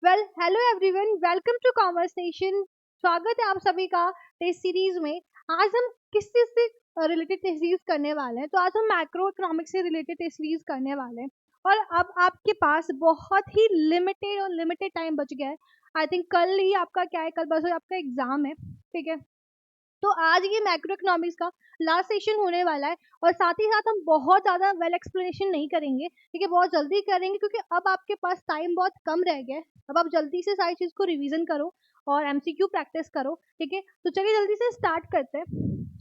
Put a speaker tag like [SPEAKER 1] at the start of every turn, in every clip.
[SPEAKER 1] Well hello everyone, welcome to conversation. स्वागत है आप सभी का टेस्ट सीरीज में। आज हम किस चीज से रिलेटेड टेस्ट सीरीज करने वाले हैं? तो आज हम मैक्रो इकोनॉमिक्स से रिलेटेड टेस्ट सीरीज करने वाले हैं। और अब आपके पास बहुत ही लिमिटेड टाइम बच गया है। आई थिंक कल ही आपका क्या है, कल बस आपका एग्जाम है, ठीक है। तो आज ये मैक्रो इकोनॉमिक्स का लास्ट सेशन होने वाला है और साथ ही साथ हम बहुत ज़्यादा वेल एक्सप्लेनेशन नहीं करेंगे, ठीक है, बहुत जल्दी करेंगे क्योंकि अब आपके पास टाइम बहुत कम रह गया है। अब आप जल्दी से सारी चीज़ को रिवीजन करो और एमसीक्यू प्रैक्टिस करो, ठीक है। तो चलिए जल्दी से स्टार्ट करते हैं।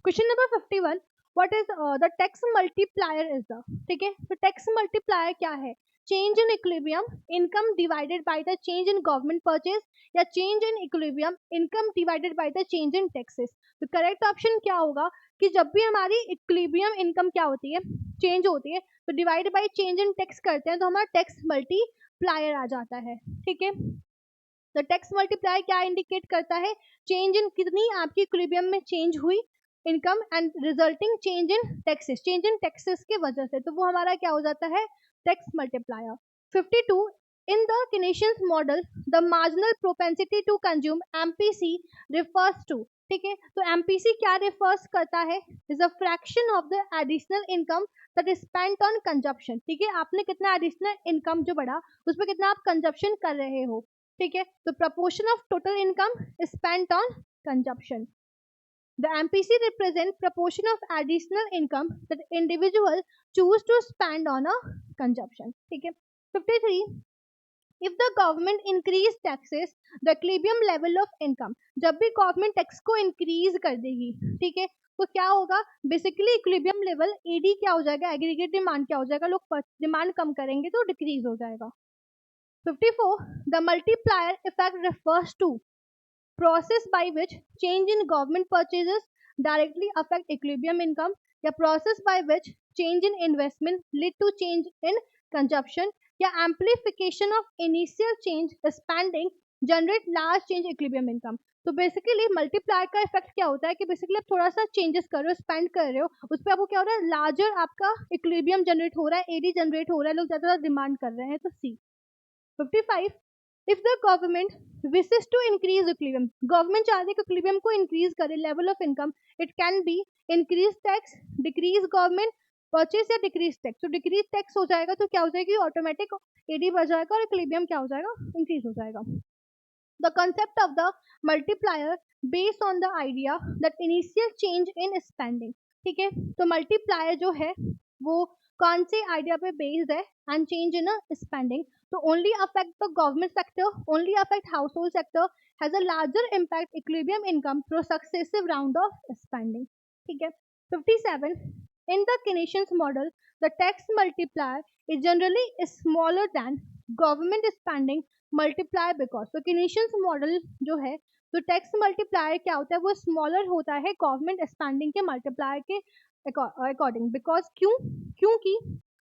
[SPEAKER 1] Question number 51, what is the tax multiplier is the, ठीक है। तो टैक्स मल्टीप्लायर क्या है? Change in equilibrium income divided by the change in government purchase, या change in equilibrium income divided by the change in taxes. तो correct option क्या होगा कि जब भी हमारी इक्विलिब्रियम इनकम क्या होती है, चेंज होती है, तो divide by change in tax करते हैं तो हमारा टैक्स मल्टीप्लायर आ जाता है, ठीक है। तो टैक्स मल्टीप्लायर क्या इंडिकेट करता है? चेंज इन कितनी आपकी इक्विलिब्रियम में चेंज हुई income and resulting change in taxes, change in taxes की वजह से, तो वो हमारा क्या हो जाता है? Tax multiplier. 52, in the Keynesian model the marginal propensity to consume MPC refers to, ठीक है। तो MPC क्या refers करता है? is a fraction of the additional income that is spent on consumption, ठीक है। आपने कितना additional income जो बढ़ा उसमें कितना आप consumption कर रहे हो, ठीक है। तो proportion of total income is spent on consumption. The MPC represent proportion of additional income that individual choose to spend on a consumption, ठीक है। 53, if the government increase taxes the equilibrium level of income, जब भी government tax को increase कर देगी, ठीक है, तो क्या होगा? बेसिकली इक्विलिब्रियम लेवल एडी क्या हो जाएगा? एग्रीगेट डिमांड क्या हो जाएगा? लोग डिमांड कम करेंगे तो डिक्रीज हो जाएगा। 54, the multiplier effect refers to process by which change in government purchases directly affect equilibrium income, या process by which change in investment lead to change in consumption, या amplification of initial change spending generate large change equilibrium income। तो basically multiplier का effect क्या होता है कि basically आप थोड़ा सा चेंजेस कर रहे हो, स्पेंड कर रहे हो, उस पर आपको क्या हो रहा है? लार्जर आपका इक्विलिब्रियम जनरेट हो रहा है, एडी जनरेट हो रहा है, लोग ज्यादा डिमांड कर रहे हैं, तो सी। 55, if the government wishes to increase equilibrium, government चाहती है कि इक्विलिब्रियम को इंक्रीज करे, level of income, it can be increase tax, decrease government purchase, या डिक्रीज टैक्स। तो डिक्रीज टैक्स हो जाएगा तो क्या हो जाएगी? ऑटोमेटिक एडी बढ़ जाएगा और इक्विलिब्रियम क्या हो जाएगा? इंक्रीज हो जाएगा। The concept of the multiplier based on the idea that initial change in spending, ठीक है। तो मल्टीप्लायर जो है वो कौन से आइडिया पे बेस्ड है? एंड चेंज इन स्पेंडिंग, तो only affect the government sector, only affect house hold sector, has a larger impact equilibrium income through successive round of spending, ठीक है। 57, in the Keynesian model the tax multiplier is generally smaller than government spending multiplier because, तो किनेशियंस model जो है, तो tax multiplier क्या होता है? वो स्मॉलर होता है गवर्नमेंट स्पेंडिंग के मल्टीप्लायर के अकॉर्डिंग। बिकॉज क्यों? क्योंकि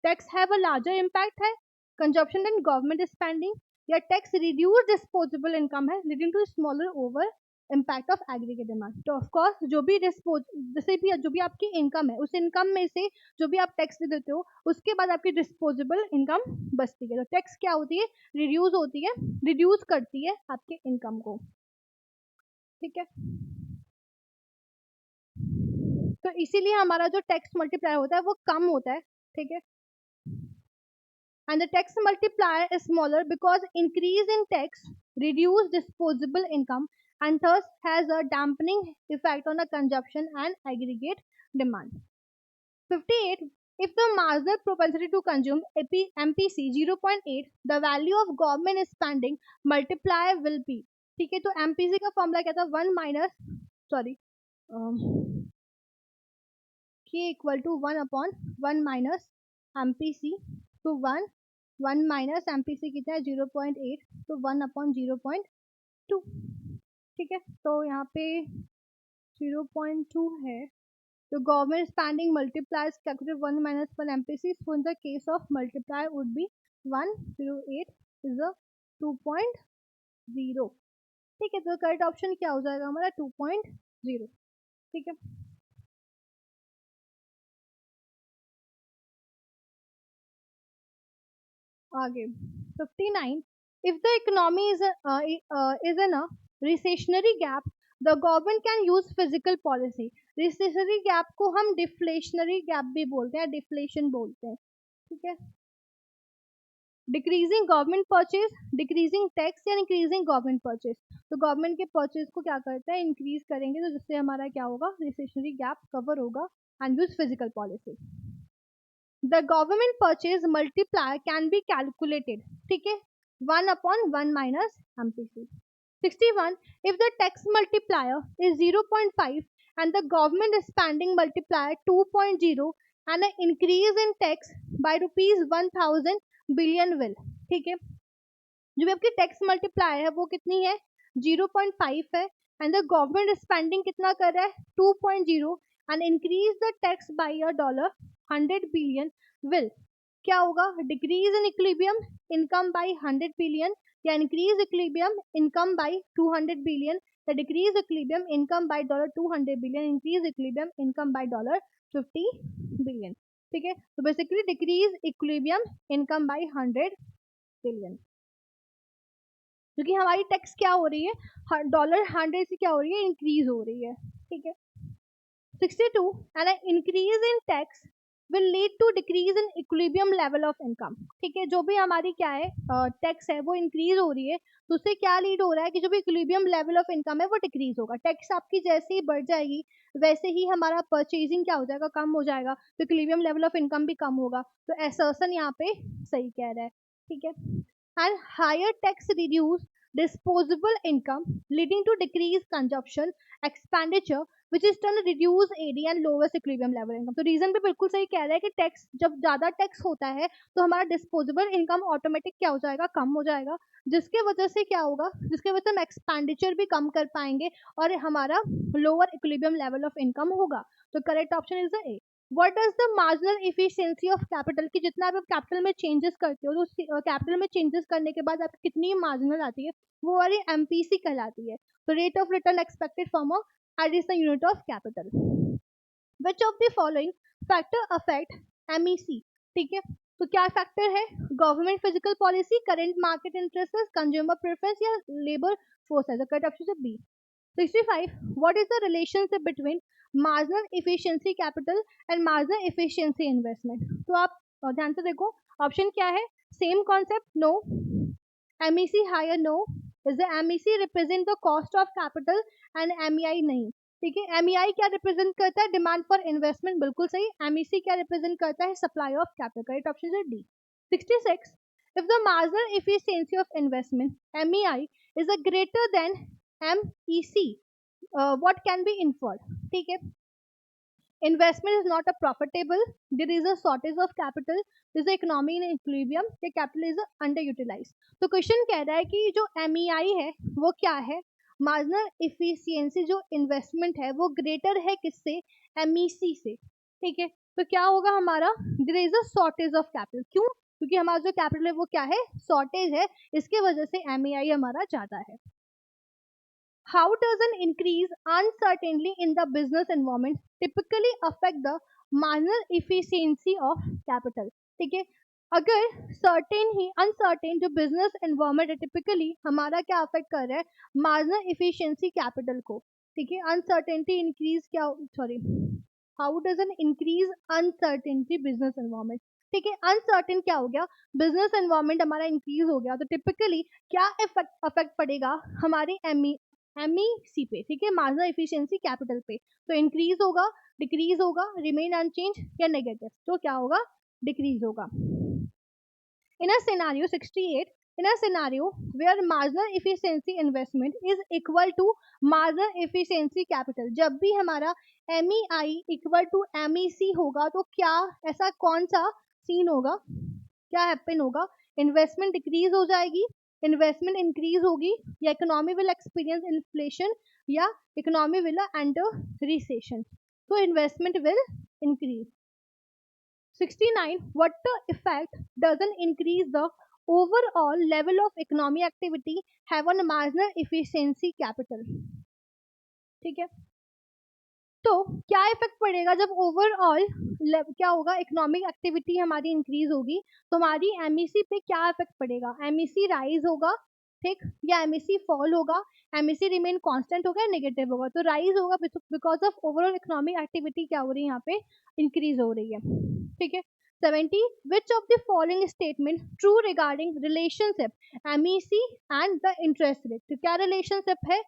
[SPEAKER 1] tax have a larger impact है कंजप्शन एंड गवर्नमेंट स्पेंडिंग, या टैक्स रिड्यूस डिस्पोजेबल इनकम है leading to smaller over impact of aggregate demand. तो ऑफकोर्स जो भी जैसे भी जो भी आपकी इनकम है, उस इनकम में से जो भी आप टैक्स दे देते हो उसके बाद आपकी डिस्पोजेबल इनकम बचती है। तो टैक्स क्या होती है? रिड्यूस होती है, रिड्यूस करती है आपके इनकम को, ठीक है। तो इसीलिए हमारा जो टैक्स मल्टीप्लायर होता है वो कम होता है, ठीक है। And the tax multiplier is smaller because increase in tax reduce disposable income and thus has a dampening effect on the consumption and aggregate demand. 58, if the marginal propensity to consume MPC 0.8, the value of government spending multiplier will be, ठीक है। तो MPC का formula क्या था? 1 minus sorry K equal to 1 upon 1 minus MPC, तो 1 minus MPC कितना है? 0.8, तो 1 अपॉन 0.2, ठीक है। तो यहाँ पे 0.2 है, तो government spending multiplies calculate 1 minus 1 MPC, so in the case of multiplier would be 108 is a 2.0, ठीक है। तो करेक्ट ऑप्शन क्या हो जाएगा हमारा? 2.0, ठीक है। आगे 59, if the economy is in a recessionary gap, the government can use physical policy. recessionary gap को हम deflationary gap भी बोलते हैं, deflation बोलते हैं, ठीक है. Decreasing government purchase, decreasing tax या इंक्रीजिंग गवर्नमेंट परचेज. तो गवर्नमेंट के परचेज को क्या करता है, इंक्रीज करेंगे, तो जिससे हमारा क्या होगा, रिसेशनरी गैप कवर होगा. And use physical policy. The government purchase multiply can be calculated, ठीक है, 1/1 minus MPC. 61. If the tax multiplier is 0.5 and the government is spending multiplier 2.0 and an increase in tax by rupees 1000 billion will, ठीक है, जो भी आपकी tax multiply है वो कितनी है, 0.5 है. एंड द गवर्नमेंट स्पेंडिंग कितना कर रहा है, 2.0 and increase the tax by $100 billion will, क्या होगा, decrease in equilibrium income by 100 billion या increase equilibrium income by 200 billion या decrease equilibrium income by $200 billion, increase equilibrium income by $50 billion, ठीक है. तो basically decrease equilibrium income by 100 billion, क्योंकि हमारी tax क्या हो रही है, $100 से क्या हो रही है, इंक्रीज हो रही है, ठीक है. 62. And increase in tax will lead to decrease in equilibrium level of income, ठीक है, जो भी हमारी क्या है टैक्स है वो इंक्रीज हो रही है, तो उससे क्या लीड हो रहा है कि जो भी इक्विलिब्रियम लेवल ऑफ इनकम है वो डिक्रीज होगा. टैक्स आपकी जैसे ही बढ़ जाएगी वैसे ही हमारा परचेजिंग क्या हो जाएगा, कम हो जाएगा, तो इक्विलिब्रियम लेवल ऑफ इनकम भी कम होगा. तो असर्शन यहाँ पे सही कह रहा है, ठीक है. And higher tax reduce disposable income leading to decreased consumption expenditure which is turn reduce AD and lowest equilibrium level income. तो रीजन भी बिल्कुल सही कह रहा है कि टैक्स, जब ज्यादा टैक्स होता है तो हमारा डिस्पोजेबल इनकम ऑटोमेटिक क्या हो जाएगा, कम हो जाएगा, जिसके वजह से क्या होगा, जिसके वजह से हम एक्सपेंडिचर भी कम कर पाएंगे और हमारा lower equilibrium level of income होगा. तो correct option is the A. What does the marginal efficiency of capital, कि जितना आप कैपिटल में चेंजेस करते हो तो कैपिटल में चेंजेस करने के बाद आपकी कितनी मार्जिनल आती है, वो वाली MPC कहलाती है. तो rate of return expected from a additional unit of capital. Which of the following factor affect MEC, ठीक है, तो क्या फैक्टर है, government physical policy, current market interest, consumer preference या लेबर फोर्स है. करेक्ट ऑप्शन है B. 65. What is the relationship between marginal efficiency capital and marginal efficiency investment? तो आप ध्यान से देखो, ऑप्शन क्या है, same concept, no. MEC higher, no. Is the MEC represent the cost of capital and MEI नहीं, ठीक है. MEI क्या रिप्रेजेंट करता है, डिमांड फॉर इन्वेस्टमेंट, बिल्कुल सही. MEC क्या रिप्रेजेंट करता है, supply of capital. Correct option है D. 66. If the marginal efficiency of investment MEI is a greater than MEC, what can be inferred, ठीक है. Investment is not a profitable, there is a shortage of capital, there is a economy in equilibrium, the capital is underutilized. तो question कह रहा है कि जो MEI है वो क्या है, मार्जिनल इफिशियंसी जो इन्वेस्टमेंट है वो ग्रेटर है किससे, MEC से, ठीक है. तो क्या होगा हमारा, there is a shortage of capital, क्यों, क्योंकि हमारा जो कैपिटल है वो क्या है, शॉर्टेज है, इसके वजह से MEI हमारा ज्यादा है. How does an increase uncertainty in the business environment typically affect the marginal efficiency of capital, ठीक है. अगर सर्टेन ही अनसर्टेन जो बिजनेस एनवायरमेंट है टिपिकली हमारा क्या अफेक्ट कर रहा है, मार्जिनल इफिशियंसी कैपिटल को, ठीक है. अनसर्टेनिटी इंक्रीज क्या, sorry, how does an increase uncertainty business environment, ठीक है. अनसर्टेन क्या हो गया, बिजनेस एनवायरमेंट हमारा इंक्रीज हो गया, तो टिपिकली क्या अफेक्ट पड़ेगा हमारी MEC पे, ठीक है, मार्जिनल एफिशिएंसी कैपिटल पे. तो इंक्रीज होगा, डिक्रीज होगा, रिमेन अनचेंज या नेगेटिव, तो क्या होगा, डिक्रीज होगा. इन a scenario 68, in a scenario where marginal efficiency investment is equal to marginal efficiency capital, जब भी हमारा MEI equal to MEC होगा तो क्या ऐसा कौन सा सीन होगा, क्या हैपन होगा, इन्वेस्टमेंट डिक्रीज हो जाएगी, इन्वेस्टमेंट इंक्रीज होगी, या इकोनॉमी विल एक्सपीरियंस इन्फ्लेशन, या इकोनॉमी विल एंटर रिसेशन. तो investment will increase. 69. What the effect does an increase the overall level of economic activity have on marginal efficiency capital, ठीक है. तो क्या इफेक्ट पड़ेगा जब ओवरऑल क्या होगा, इकोनॉमिक एक्टिविटी हमारी इंक्रीज होगी, तो हमारी एमईसी पे क्या इफेक्ट पड़ेगा, एमईसी राइज होगा, ठीक, या एमईसी फॉल होगा, एमईसी रिमेन कांस्टेंट होगा, नेगेटिव होगा। तो राइज होगा because of overall economic activity क्या हो रही है, यहाँ पे इंक्रीज हो रही है, ठीक है। 70 which of the following statement true regarding relationship MEC and the interest rate? तो क्या relationship है,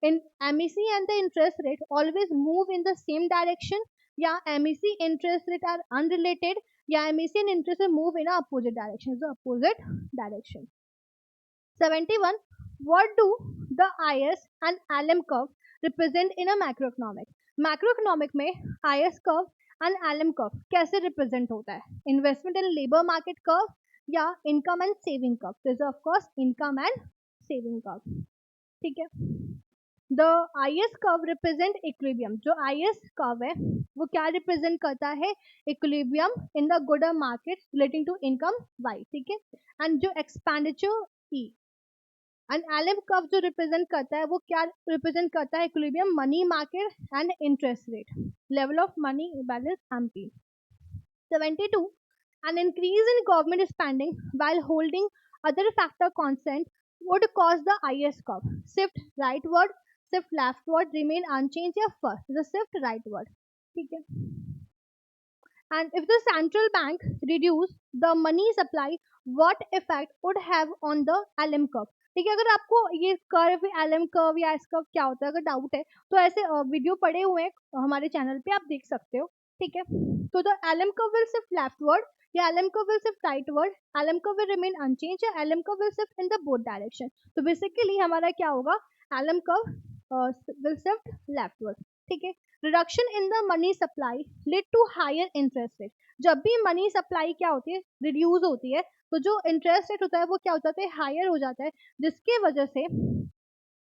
[SPEAKER 1] in MEC and the interest rate always move in the same direction, या MEC interest rate are unrelated, या MEC and interest rate move in a opposite direction, so opposite direction. 71 what do the IS and LM curve represent in a macroeconomic? Macroeconomic में IS curve and LM curve कैसे represent होता है, investment and labor market curve या income and saving curve? This is of course income and saving curve, ठीक है। The IS curve represent equilibrium, जो IS curve है वो क्या represent करता है, equilibrium in the goods market relating to income Y, ठीक है। and जो expenditure E, and LM curve जो रिप्रेजेंट करता है वो क्या रिप्रेजेंट करता है, equilibrium money market and interest rate, level of money balance MP. 72 an increase in government spending while holding other factor constant would cause the IS curve shift rightward, shift leftward, remain unchanged या first, the shift rightward, ठीक है। and if the central bank reduce the money supply, what effect would have on the LM curve? ठीक है, अगर आपको ये curve LM curve या S curve क्या होता है अगर डाउट है तो ऐसे वीडियो पड़े हुए हैं हमारे चैनल पे, आप देख सकते हो, ठीक है। तो the LM curve will shift leftward या LM curve will shift rightward, LM curve will remain unchange या LM curve will shift in the both direction. तो बेसिकली हमारा क्या होगा, LM curve will shift leftward, ठीक है। Reduction in the money supply lead to higher interest rate, जब भी money supply क्या होती है, रिड्यूस होती है, तो जो इंटरेस्ट रेट होता है वो क्या हो जाता है, हायर हो जाता है, जिसके वजह से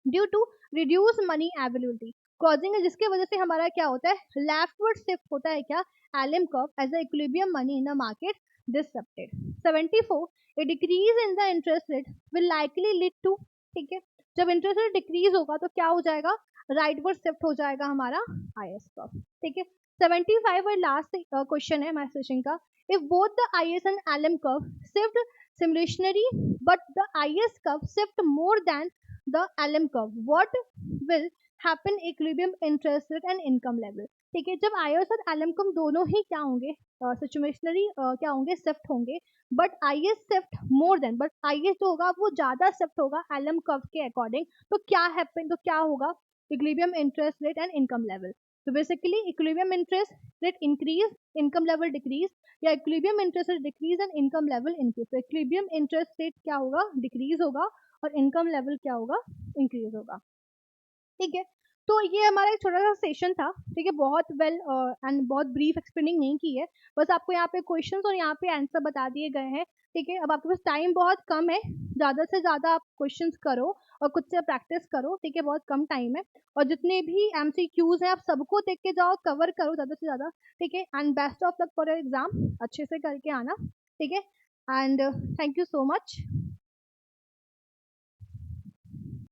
[SPEAKER 1] due to reduce money availability causing, जिसके वजह से हमारा क्या होता है, लेफ्टवर्ड शिफ्ट होता है क्या, LM curve as a equilibrium money in the market disrupted. 74 a decrease in the interest rate will likely lead to, ठीक है, जब इंटरेस्ट रेट डिक्रीज होगा तो क्या हो जाएगा, राइटवर्ड शिफ्ट हो जाएगा हमारा आईएस कर्व, ठीक है। 75 और लास्ट क्वेश्चन है हमारे सेशन का, if both the IS and LM curve shift simultaneously but the IS curve shift more than the LM curve, what will happen equilibrium interest rate and income level, ठीक है। जब IS और LM curve दोनों ही क्या होंगे, सिचुएशनरी क्या होंगे, shift होंगे, but IS shift more then, but IS जो होगा वो ज्यादा शिफ्ट होगा LM कर्व के अकॉर्डिंग, तो क्या हैपन, तो क्या होगा, equilibrium interest rate and income level. तो basically equilibrium interest rate increase, income level decrease, या equilibrium interest rate decrease and income level increase. तो इक्विलिब्रियम इंटरेस्ट रेट क्या होगा, डिक्रीज होगा, और इनकम लेवल क्या होगा, इंक्रीज होगा, ठीक है। तो ये हमारा एक छोटा सा सेशन था, ठीक है, बहुत वेल एंड बहुत ब्रीफ एक्सप्लेनिंग नहीं की है, बस आपको यहाँ पे क्वेश्चंस और यहाँ पे आंसर बता दिए गए हैं, ठीक है। अब आपके पास टाइम बहुत कम है, ज़्यादा से ज़्यादा आप क्वेश्चंस करो और खुद से प्रैक्टिस करो, ठीक है, बहुत कम टाइम है, और जितने भी MCQs हैं आप सबको देख के जाओ, कवर करो ज़्यादा से ज़्यादा, ठीक है। And best of luck for exam, अच्छे से करके आना, ठीक है। And thank you so much.